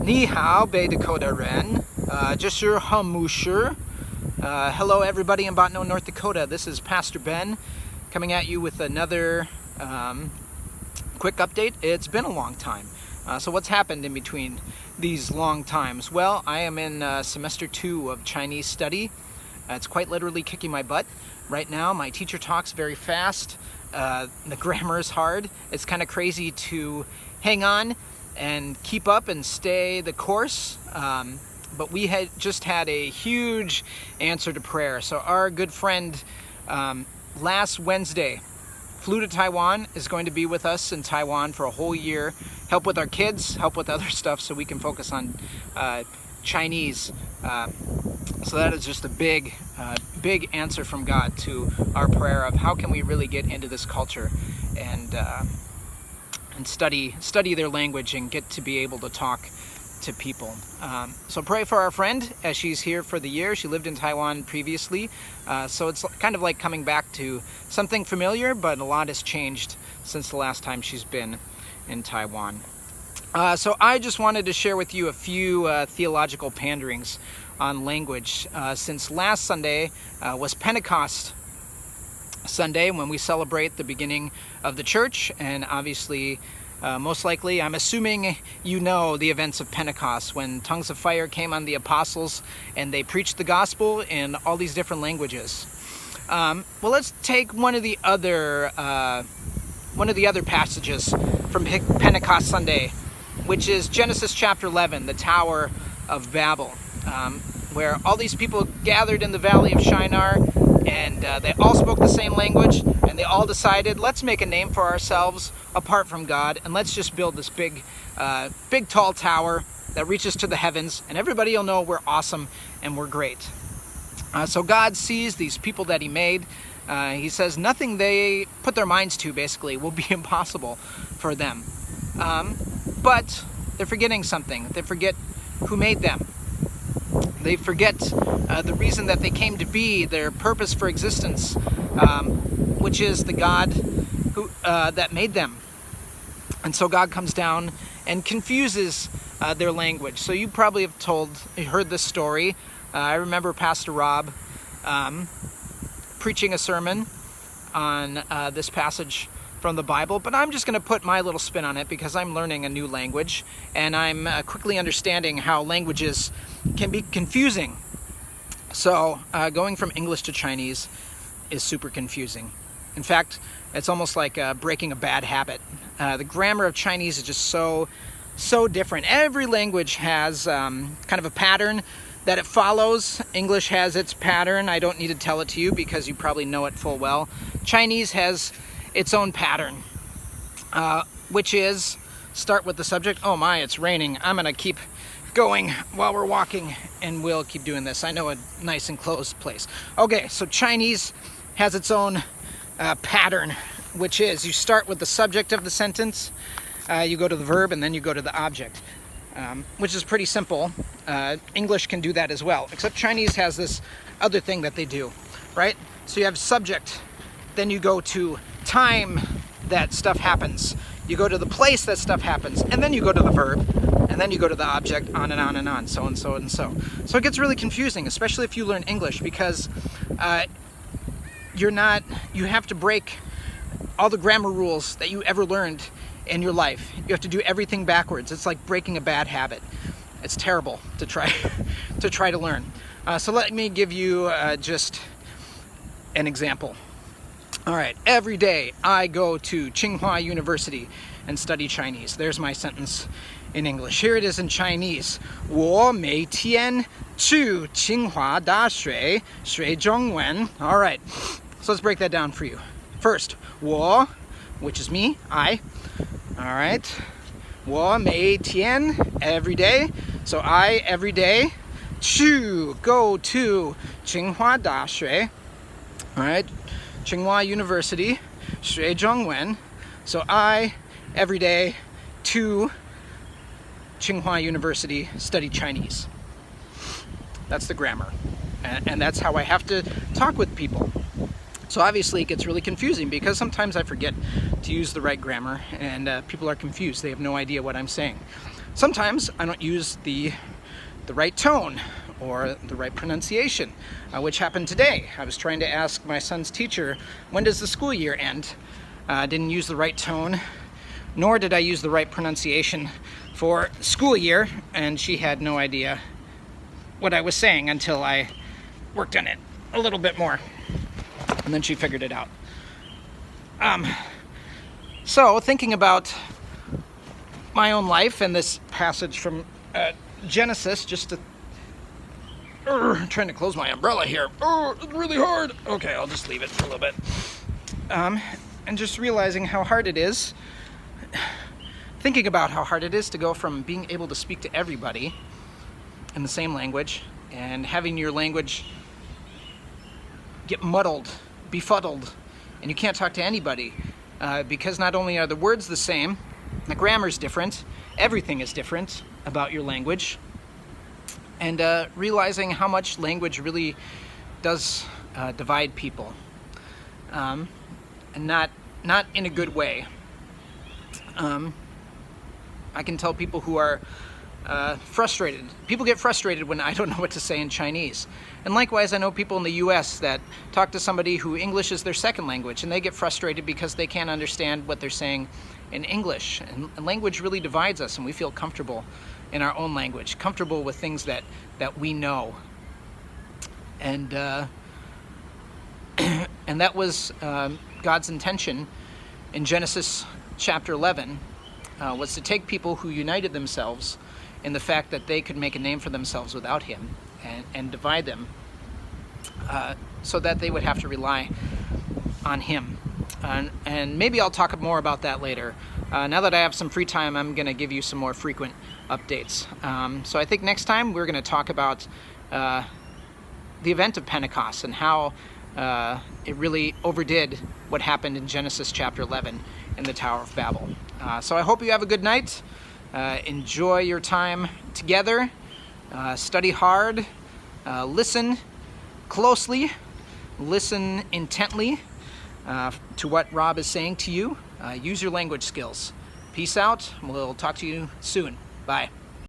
你好，北Dakota人. 这是很牧师. Hello everybody in Botno, North Dakota. This is Pastor Ben coming at you with another quick update. It's been a long time. So what's happened in between these long times? Well, I am in semester 2 of Chinese study. It's quite literally kicking my butt. Right now, my teacher talks very fast. The grammar is hard. It's kind of crazy to hang on and keep up and stay the course. But we had just had a huge answer to prayer. So our good friend last Wednesday flew to Taiwan, is going to be with us in Taiwan for a whole year, help with our kids, help with other stuff so we can focus on Chinese. So that is just a big answer from God to our prayer of how can we really get into this culture and study their language and get to be able to talk to people. So pray for our friend as she's here for the year. She lived in Taiwan previously, so it's kind of like coming back to something familiar, but a lot has changed since the last time she's been in Taiwan. So I just wanted to share with you a few theological panderings on language. Since last Sunday was Pentecost Sunday, when we celebrate the beginning of the church, and obviously most likely, I'm assuming you know the events of Pentecost, when tongues of fire came on the apostles and they preached the gospel in all these different languages. Well, let's take one of the other passages from Pentecost Sunday, which is Genesis chapter 11, the Tower of Babel, where all these people gathered in the valley of Shinar, and they all spoke the same language, and they all decided, let's make a name for ourselves apart from God, and let's just build this big tall tower that reaches to the heavens, and everybody will know we're awesome and we're great. So God sees these people that he made. He says nothing they put their minds to, basically, will be impossible for them. But they're forgetting something. They forget who made them. They forget the reason that they came to be, their purpose for existence, which is the God who that made them. And so God comes down and confuses their language. So you probably have heard this story. I remember Pastor Rob preaching a sermon on this passage from the Bible, but I'm just going to put my little spin on it because I'm learning a new language, and I'm quickly understanding how languages can be confusing. So going from English to Chinese is super confusing. In fact, it's almost like breaking a bad habit. The grammar of Chinese is just so different. Every language has kind of a pattern that it follows. English has its pattern. I don't need to tell it to you because you probably know it full well. Chinese has its own pattern, which is start with the subject. Oh my, it's raining. I'm gonna keep going while we're walking, and we'll keep doing this. I know a nice enclosed place. Okay, so Chinese has its own pattern, which is you start with the subject of the sentence, you go to the verb, and then you go to the object, which is pretty simple. English can do that as well, except Chinese has this other thing that they do, right? So you have subject, then you go to time that stuff happens, you go to the place that stuff happens, and then you go to the verb, and then you go to the object, on and on and on, so and so and so. So it gets really confusing, especially if you learn English, because you have to break all the grammar rules that you ever learned in your life. You have to do everything backwards. It's like breaking a bad habit. It's terrible to try to learn. So let me give you just an example. All right, every day I go to Tsinghua University and study Chinese. There's my sentence in English. Here it is in Chinese. 我每天去清华大学学中文. All right, so let's break that down for you. First, 我, which is me, I. All right, 我每天, every day. So I, every day. 去, go to 清华大学. All right, Tsinghua University, 学中文. So I, every day, to Tsinghua University, study Chinese. That's the grammar. And that's how I have to talk with people. So obviously it gets really confusing because sometimes I forget to use the right grammar and people are confused. They have no idea what I'm saying. Sometimes I don't use the right tone or the right pronunciation, which happened today. I was trying to ask my son's teacher, when does the school year end? I didn't use the right tone, nor did I use the right pronunciation for school year, and she had no idea what I was saying until I worked on it a little bit more, and then she figured it out. So thinking about my own life and this passage from Genesis, just to trying to close my umbrella here. It's really hard. Okay, I'll just leave it for a little bit. And just realizing how hard it is, thinking about how hard it is to go from being able to speak to everybody in the same language and having your language get muddled, befuddled, and you can't talk to anybody because not only are the words the same, the grammar's different, everything is different about your language, and realizing how much language really does divide people, and not in a good way. I can tell people who are frustrated. People get frustrated when I don't know what to say in Chinese. And likewise, I know people in the US that talk to somebody who English is their second language, and they get frustrated because they can't understand what they're saying in English. And language really divides us, and we feel comfortable in our own language, comfortable with things that we know. And and that was God's intention in Genesis chapter 11, was to take people who united themselves in the fact that they could make a name for themselves without him, and divide them so that they would have to rely on him. And maybe I'll talk more about that later. Now that I have some free time, I'm going to give you some more frequent updates. So I think next time we're going to talk about the event of Pentecost and how it really overdid what happened in Genesis chapter 11 in the Tower of Babel. So I hope you have a good night. Enjoy your time together. Study hard. Listen closely. Listen intently to what Rob is saying to you. Use your language skills. Peace out. We'll talk to you soon. Bye.